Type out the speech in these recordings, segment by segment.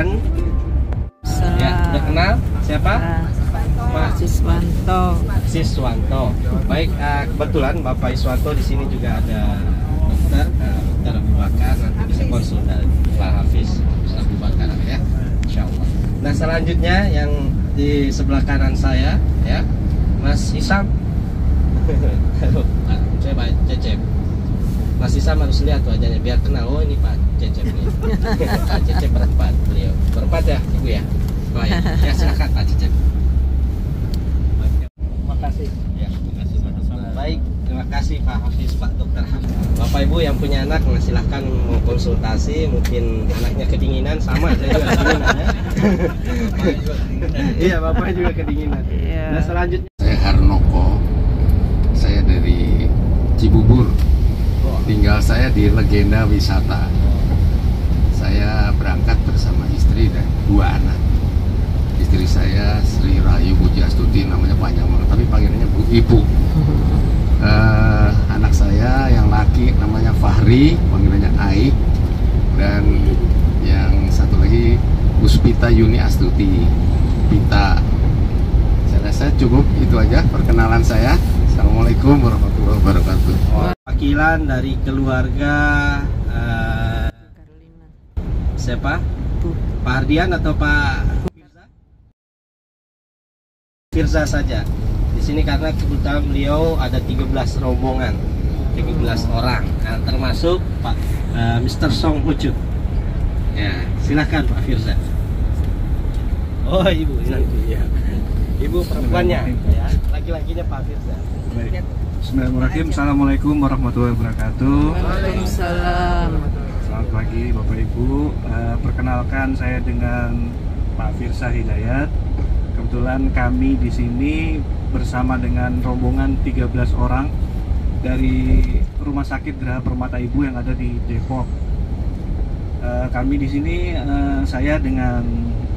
dan ya, udah kenal siapa? Pak Siswanto. Baik, kebetulan Bapak Iswanto di sini juga ada dokter Abu Bakar, nanti bisa konsultasi Pak Hafiz Abu Bakar ya, Insya Allah. Nah, selanjutnya yang di sebelah kanan saya ya, Mas Isam. Halo, saya Pak Cecep. Mas Isam harus lihat wajahnya biar kenal. Oh, ini Pak Cecep nih. Pak Cecep berempat, beliau berempat ya, Ibu ya. Baik, ya silakan Pak Cecep. Terima kasih. Ya, terima kasih Pak. Baik, terima kasih Pak Hafiz, Pak Dokter Hafiz. Bapak Ibu yang punya anak, silahkan mau konsultasi. Mungkin anaknya kedinginan, sama saya juga kedinginan ya. Iya, Bapak juga kedinginan. Nah, selanjutnya saya Harnoko, saya dari Cibubur. Tinggal saya di Legenda Wisata. Saya berangkat bersama istri dan 2 anak. Istri saya Sri Rahayu Pujiastuti, namanya panjang banget, tapi panggilannya Bu Ibu. Anak saya yang laki namanya Fahri, panggilannya Ai, dan yang satu lagi Puspita Yuni Astuti, Pita. Saya rasa cukup itu aja perkenalan saya. Assalamualaikum warahmatullahi wabarakatuh. Wakilan dari keluarga siapa? Pak Ardian atau Pak Firza saja. Di sini karena kebetulan beliau ada 13 rombongan, 13 orang, nah, termasuk Pak Mr. Song Ucut. Ya, silakan Pak Firza. Oh, Ibu nanti ya. Ibu perempuannya, ya. Laki-lakinya Pak Firza. Baik. Bismillahirrahmanirrahim. Assalamualaikum warahmatullahi wabarakatuh. Waalaikumsalam. Selamat pagi Bapak Ibu. Perkenalkan saya dengan Pak Firza Hidayat. Kebetulan kami di sini bersama dengan rombongan 13 orang dari Rumah Sakit Geraha Permata Ibu yang ada di Depok. Kami di sini saya dengan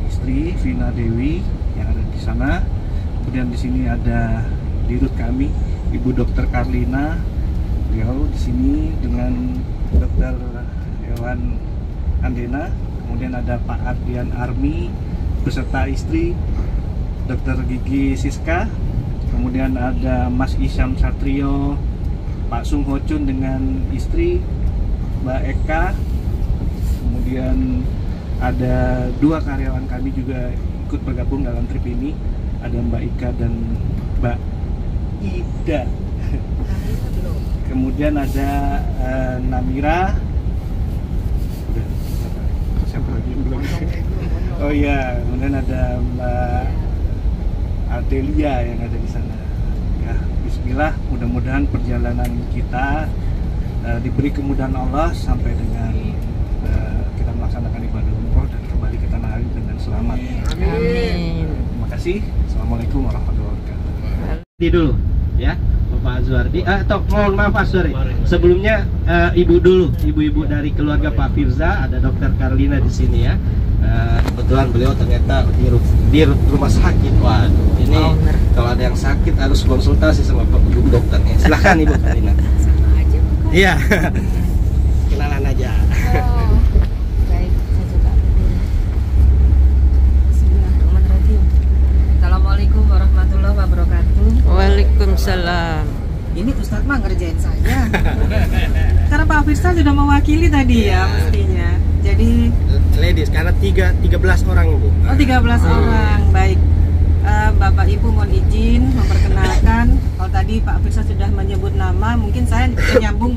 istri Vina Dewi yang ada di sana. Kemudian di sini ada dirut kami Ibu Dokter Karlina. Beliau di sini dengan Dokter Hewan Andena. Kemudian ada Pak Ardian Armi beserta istri Dokter Gigi Siska. Kemudian ada Mas Isyam Satrio, Pak Sung Ho Chun dengan istri Mbak Eka. Kemudian ada 2 karyawan kami juga ikut bergabung dalam trip ini. Ada Mbak Ika dan Mbak Ida. Kemudian ada Namira. Udah, siapa lagi yang belum? Oh iya, kemudian ada Mbak Adelia yang ada di sana. Ya, bismillah, mudah-mudahan perjalanan kita diberi kemudahan Allah sampai dengan kita melaksanakan ibadah umroh dan kembali ke tanah air dengan selamat. Amin. Terima kasih. Assalamualaikum warahmatullahi wabarakatuh. Di dulu ya, Bapak Azwardi. Atau mohon maaf Pak, sorry. Sebelumnya Ibu dulu, ibu-ibu dari keluarga Pak Firza, ada Dokter Karlina di sini ya. Kebetulan beliau ternyata di rumah sakit. Waduh, ini kalau ada yang sakit harus konsultasi sama Ibu dokternya. Silahkan Ibu Karlina. Sama aja. Iya. Kenalan aja. Oh, baik, saya coba berdiri. Bismillahirrahmanirrahim. Assalamualaikum warahmatullahi wabarakatuh. Waalaikumsalam. Ini Ustadz mah ngerjain saya. Karena Pak Firza sudah mewakili tadi ya mestinya. Jadi Ladies, karena 13 orang Ibu. oh 13 orang, baik. Bapak Ibu mohon izin memperkenalkan. Kalau tadi Pak Firza sudah menyebut nama, mungkin saya menyambung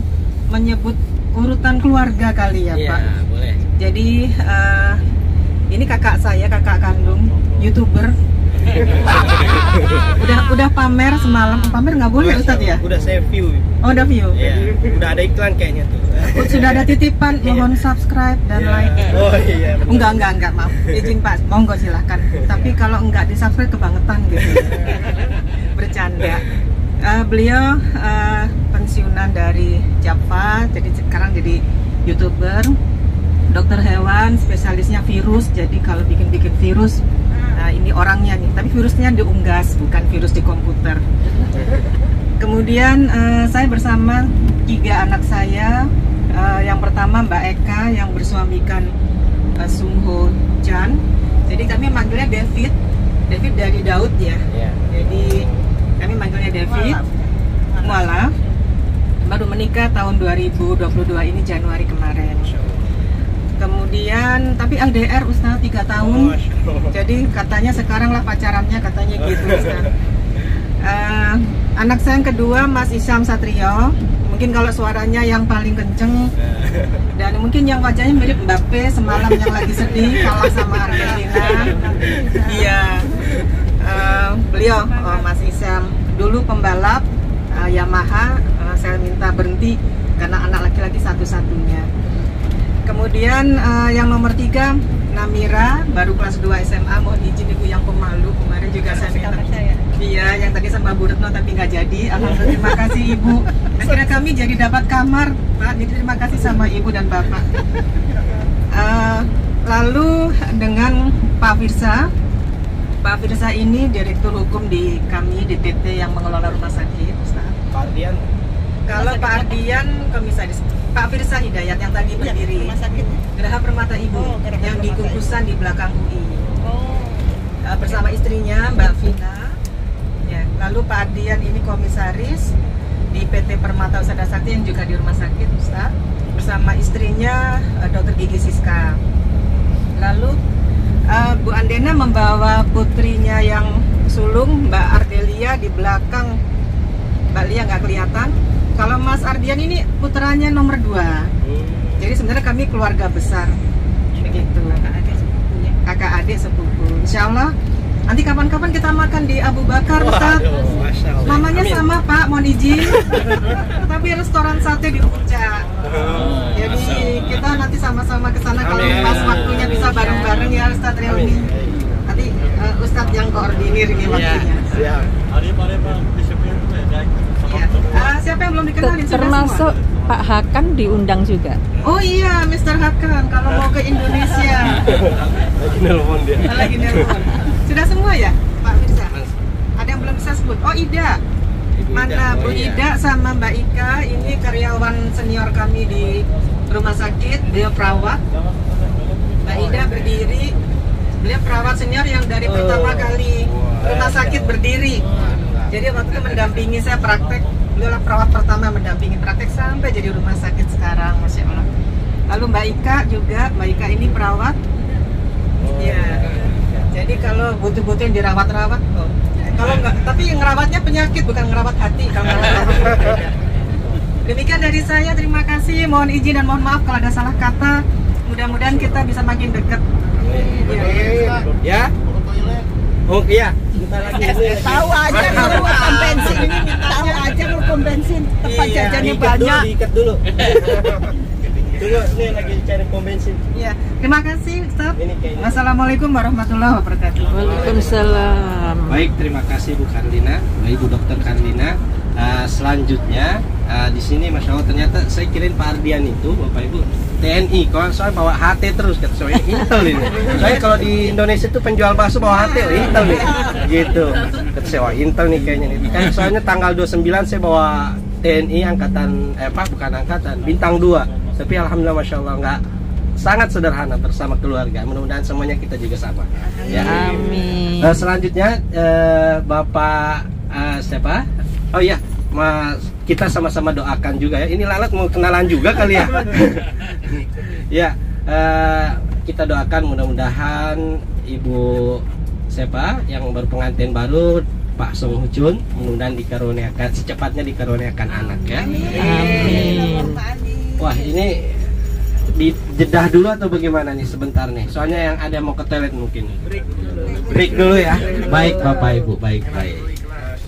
menyebut urutan keluarga kali ya Pak. Iya, boleh. Jadi ini kakak saya, kakak kandung, YouTuber. udah pamer semalam. Pamer nggak boleh Ustadz ya? Udah saya view. Oh, udah view. Iya, udah ada iklan kayaknya tuh. Sudah ada titipan, mohon subscribe dan like. Oh iya. Enggak, maaf. Izin Pak, monggo silahkan. Tapi kalau enggak di subscribe kebangetan gitu. Bercanda. Beliau pensiunan dari Java, jadi sekarang jadi YouTuber, dokter hewan, spesialisnya virus. Jadi kalau bikin virus, ini orangnya nih. Tapi virusnya diunggas, bukan virus di komputer. Kemudian saya bersama 3 anak saya. Yang pertama Mbak Eka yang bersuamikan Sung Ho hujan. Jadi kami manggilnya David dari Daud ya. Jadi kami manggilnya David Mualaf. Baru menikah tahun 2022 ini Januari kemarin. Kemudian tapi LDR Ustaz 3 tahun. Jadi katanya sekarang lah pacarannya katanya gitu Ustaz. Anak saya yang kedua Mas Isyam Satrio. Mungkin kalau suaranya yang paling kenceng dan mungkin yang wajahnya mirip Mbappe semalam yang lagi sedih kalah sama Argentina. Iya. Beliau Mas Isyam dulu pembalap Yamaha. Saya minta berhenti karena anak laki-laki satu-satunya. Kemudian yang nomor 3 Namira baru kelas 2 SMA. Mohon izin ibu yang pemalu, kemarin juga saya minta. Iya, yang tadi sama Bu Retno tapi nggak jadi. Alhamdulillah, terima kasih Ibu. Akhirnya kami jadi dapat kamar, Pak. Jadi terima kasih sama Ibu dan Bapak. Lalu dengan Pak Firsa. Pak Firsa ini direktur hukum di kami di PT yang mengelola rumah sakit. Pak Ardian. Kalau Pak Ardian komisaris. Pak Firsa Hidayat yang tadi berdiri rumah sakit Geraha Permata Ibu yang di Kukusan di belakang UI. Bersama istrinya Mbak Vina. Ya, lalu Pak Ardian ini komisaris di PT Permata Usada Sakti yang juga di rumah sakit Ustaz, bersama istrinya Dr. Gigi Siska. Lalu Bu Andena membawa putrinya yang sulung Mbak Ardelia di belakang. Mbak Lia nggak kelihatan. Kalau Mas Ardian ini putranya nomor 2. Jadi sebenarnya kami keluarga besar. Begitu. Kakak adik sepupu. Insya Allah nanti kapan-kapan kita makan di Abu Bakar, Ustaz. Namanya sama Pak, mohon izin. Tapi restoran sate di Puncak. Jadi kita nanti sama-sama ke sana kalau pas waktunya bisa bareng-bareng ya Ustaz reuni. Nanti Ustadz yang koordinir ini waktunya. Siap. Siapa yang belum dikenalin? Termasuk Pak Hakan diundang juga. Oh iya, Mr. Hakan kalau mau ke Indonesia. Lagi nelpon dia. Lagi nelpon. Sudah semua ya, Pak Firsa? Ada yang belum bisa sebut? Oh Ida. Mana Bu Ida sama Mbak Ika, ini karyawan senior kami di rumah sakit, beliau perawat. Mbak Ida berdiri, beliau perawat senior yang dari pertama kali rumah sakit berdiri. Jadi waktu itu mendampingi saya praktek, beliau lah perawat pertama mendampingi praktek sampai jadi rumah sakit sekarang, Masya Allah. Lalu Mbak Ika juga, Mbak Ika ini perawat. Ya, jadi kalau butuh-butuh yang dirawat-rawat, kalau enggak, tapi yang ngerawatnya penyakit bukan ngerawat hati. Kalau demikian dari saya, terima kasih. Mohon izin dan mohon maaf kalau ada salah kata. Mudah-mudahan kita bisa makin dekat. Ya. Oh iya. Tahu aja kalau pom bensin ini, tahu aja kalau pom bensin tempat jajannya banyak. Diikat dulu. Tunggu, ini lagi cari pom bensin. Iya, terima kasih Ustaz. Wassalamualaikum warahmatullahi wabarakatuh. Waalaikumsalam. Baik, terima kasih Bu Karlina, Ibu Dokter Karlina. Selanjutnya di sini Masya Allah ternyata saya kirain Pak Ardian itu Bapak Ibu TNI, kalau soalnya bawa HT terus kata soalnya Intel ini. Soalnya kalau di Indonesia itu penjual bakso bawa HT, Intel nih, gitu. Kata saya wah Intel nih kayaknya nih. Kan soalnya tanggal 29 saya bawa TNI angkatan bukan angkatan bintang 2. Tapi alhamdulillah Masya Allah nggak, sangat sederhana bersama keluarga. Mudah-mudahan semuanya kita juga sama. Ya. Amin. Selanjutnya Bapak siapa? Oh iya, Mas, kita sama-sama doakan juga ya. Ini Lalat mau kenalan juga kali ya. Ya, kita doakan mudah-mudahan Ibu siapa yang berpengantin baru Pak Song Hucun, mudah-mudahan dikaruniakan secepatnya dikaruniakan anak ya. Amin. Wah, ini dijedah dulu atau bagaimana nih sebentar nih? Soalnya yang ada mau ke toilet mungkin. Break dulu ya. Baik Bapak Ibu, baik.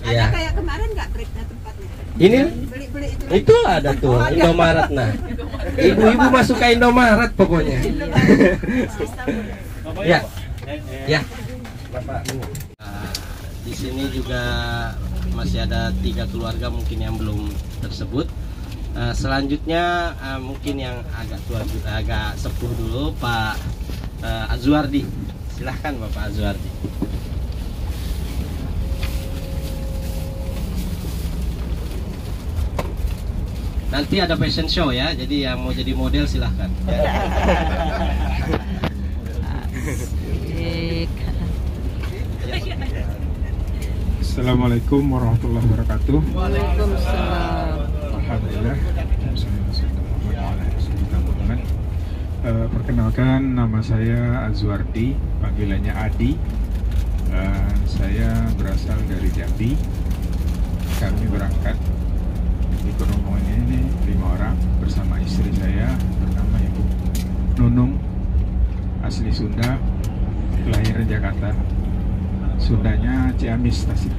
Ya. Ada kayak kemarin nggak breaknya tempatnya? Ini Beli-beli itu ada tuh Indomaret. Nah, ibu-ibu masuk ke Indomaret pokoknya. Ya. Bapak. Di sini juga masih ada 3 keluarga mungkin yang belum tersebut. Selanjutnya mungkin yang agak tua, agak sepuh dulu Pak Azwardi. Silahkan Bapak Azwardi. Nanti ada fashion show ya, jadi yang mau jadi model silahkan. Assalamualaikum warahmatullahi wabarakatuh. Waalaikumsalam. Alhamdulillah. Perkenalkan, nama saya Azwardi, panggilannya Adi. Saya berasal dari Jambi. Kami berangkat di rombongan ini 5 orang bersama istri saya bernama Ibu Nunung, asli Sunda, kelahiran Jakarta. Sundanya Ciamis, Tasik.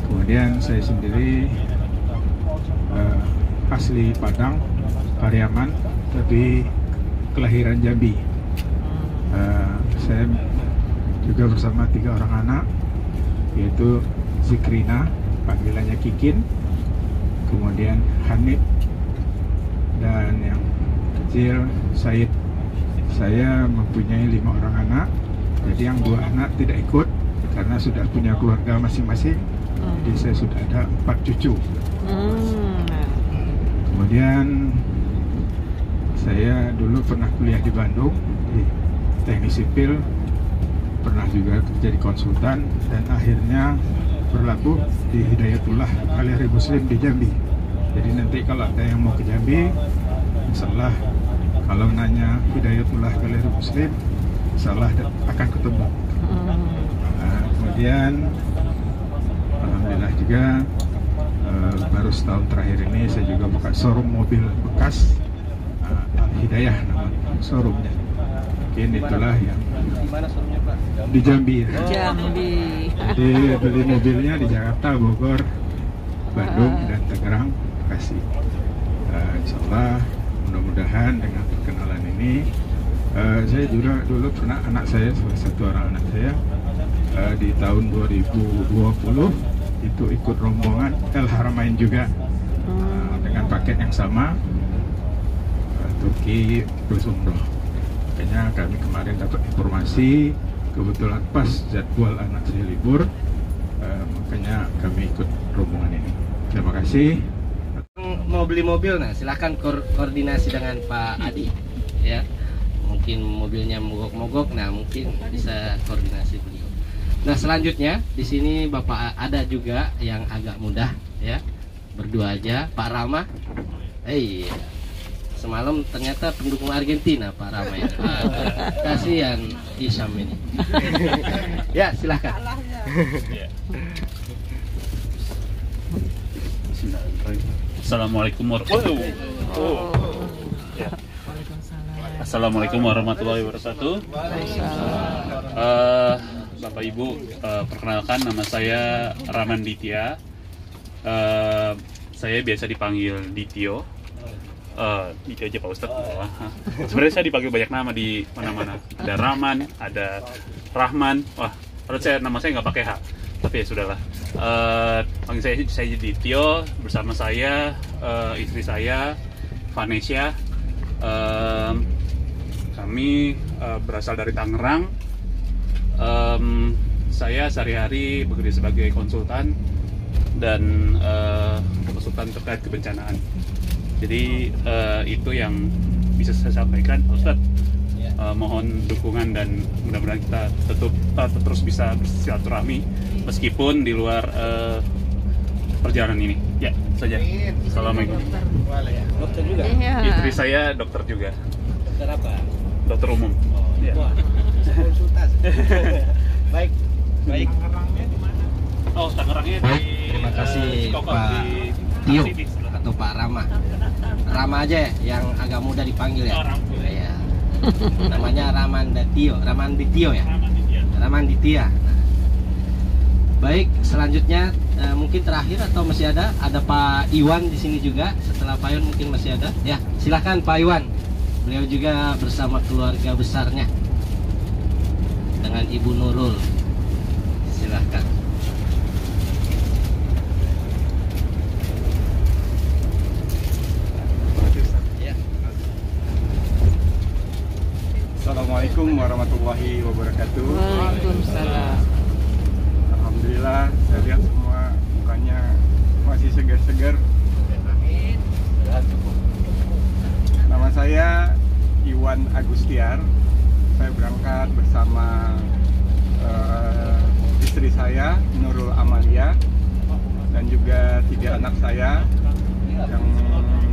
Kemudian saya sendiri asli Padang, Pariaman, tapi kelahiran Jambi. Saya juga bersama 3 orang anak, yaitu Zikrina, panggilannya Kikin, kemudian Hanif, dan yang kecil Said. Saya mempunyai 5 orang anak, jadi yang 2 anak tidak ikut karena sudah punya keluarga masing-masing. Jadi saya sudah ada 4 cucu. Kemudian saya dulu pernah kuliah di Bandung di teknik sipil, pernah juga jadi konsultan, dan akhirnya berlabuh di Hidayatullah Galeri Muslim di Jambi. Jadi nanti kalau ada yang mau ke Jambi, insyaallah kalau nanya Hidayatullah Galeri Muslim, insyaallah akan ketemu. Kemudian alhamdulillah juga baru setahun terakhir ini saya juga buka showroom mobil bekas, Hidayah nama showroomnya. Mungkin itulah yang Di mana showroomnya, Pak? di Jambi ya. Jambi. Jadi beli mobilnya di Jakarta, Bogor, Bandung, dan Tangerang, Bekasi. Insyaallah mudah-mudahan dengan perkenalan ini, saya juga dulu pernah anak saya, salah satu orang anak saya di tahun 2020 itu ikut rombongan El Haramain juga, dengan paket yang sama, Turki plus umroh. Makanya kami kemarin dapat informasi, kebetulan pas jadwal anak saya libur, makanya kami ikut rombongan ini. Terima kasih. Mau beli mobil, nah silahkan koordinasi dengan Pak Adi ya. Mungkin mobilnya mogok-mogok, nah mungkin bisa koordinasi beliau. Nah selanjutnya di sini Bapak ada juga yang agak mudah ya, berdua aja, Pak Rama. Iya, semalam ternyata pendukung Argentina Pak Rama ya. Kasihan Isam ini. Ya silahkan. Assalamualaikum warahmatullahi Assalamualaikum warahmatullahi wabarakatuh. Bapak Ibu, perkenalkan nama saya Raman Ditya. Saya biasa dipanggil Dityo. Dityo aja Pak Ustadz. Sebenarnya saya dipanggil banyak nama di mana-mana. Ada Raman, ada Rahman. Wah, nama saya nggak pakai H. Tapi ya sudahlah. Panggil saya Dityo, bersama saya istri saya Vanessa. Kami berasal dari Tangerang. Saya sehari-hari bekerja sebagai konsultan dan konsultan terkait kebencanaan. Jadi itu yang bisa saya sampaikan, Ustadz. Mohon dukungan dan mudah-mudahan kita terus bisa bersilaturahmi meskipun di luar perjalanan ini. Ya, saja. Assalamualaikum. Dokter juga? Istri saya dokter juga. Dokter apa? Dokter umum. Ya. Wah, konsultas. Baik. Tangerangnya di mana? Oh, Tangerangnya di. Terima kasih Pak Tio atau Pak Rama. Rama aja ya, yang agak mudah dipanggil ya. Iya. Namanya Raman Dityo ya. Raman Ditya. Baik, selanjutnya mungkin terakhir atau masih ada Pak Iwan di sini juga. Setelah Pak Iwan mungkin masih ada. Ya, silakan Pak Iwan. Beliau juga bersama keluarga besarnya dengan Ibu Nurul. Silakan. Assalamualaikum warahmatullahi wabarakatuh. Waalaikumsalam. Alhamdulillah, saya lihat semua mukanya masih segar-segar. Nama saya Iwan Agustiar. Saya berangkat bersama istri saya Nurul 3 anak saya. Yang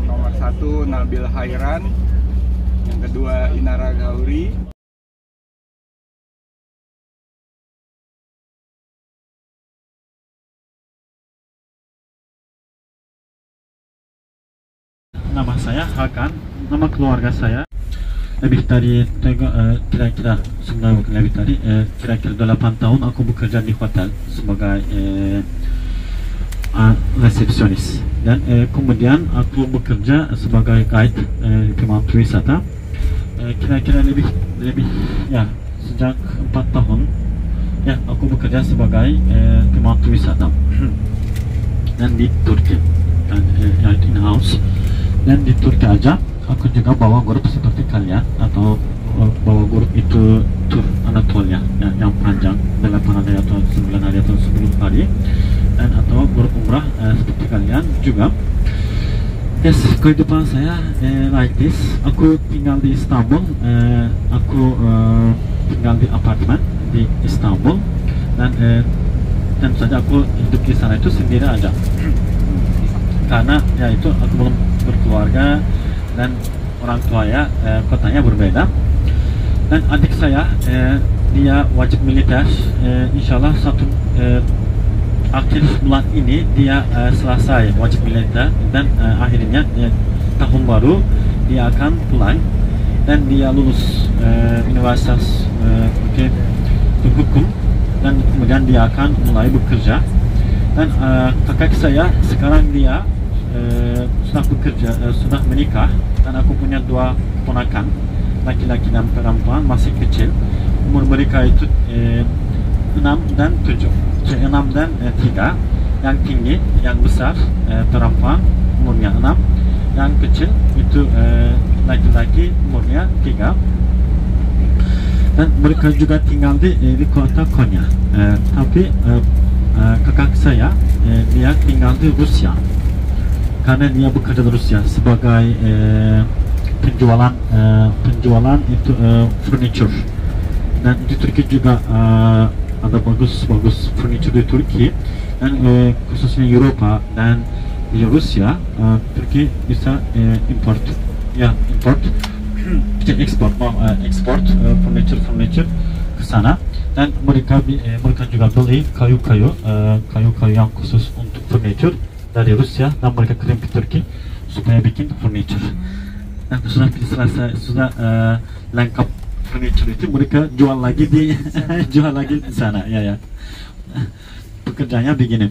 nomor 1 Nabil Hairan, yang kedua Inara Gauri. Nama saya Hakan, nama keluarga saya lebih dari kira-kira lebih dari kira-kira 8 tahun aku bekerja di hotel sebagai resepsionis, dan kemudian aku bekerja sebagai guide pemandu wisata kira-kira lebih ya sejak 4 tahun ya aku bekerja sebagai pemandu wisata dan di Turki dan in-house. Dan di Turki aja aku juga bawa grup seperti kalian, atau bawa grup itu tur Anatolia ya, yang panjang 8 hari atau 9 hari atau 10 hari, dan atau grup umrah seperti kalian juga. Yes, kehidupan saya like this. Aku tinggal di Istanbul, aku tinggal di apartemen di Istanbul, dan tentu saja aku hidup di sana itu sendiri aja karena ya itu aku belum berkeluarga dan orang tua ya kotanya berbeda. Dan adik saya dia wajib militer, insyaallah akhir bulan ini dia selesai wajib militer, dan akhirnya tahun baru dia akan pulang dan dia lulus universitas hukum, dan kemudian dia akan mulai bekerja. Dan kakak saya sekarang dia sudah bekerja, sudah menikah, dan aku punya 2 ponakan laki-laki dan perempuan masih kecil, umur mereka itu 6 dan 7, 6 dan 3, yang tinggi, yang besar perempuan umurnya 6, yang kecil itu laki-laki umurnya 3, dan mereka juga tinggal di kota Konya. Tapi kakak saya dia tinggal di Rusia karena dia bekerja di Rusia sebagai penjualan itu furniture, dan di Turki juga ada bagus furniture di Turki, dan khususnya Eropa dan di Rusia. Turki bisa import ekspor furniture ke sana, dan mereka juga beli kayu-kayu yang khusus untuk furniture dari Rusia, dan mereka kirim ke Turki supaya bikin furniture. Dan sudah lengkap furniture itu mereka jual lagi di sana ya. Pekerjaannya begini.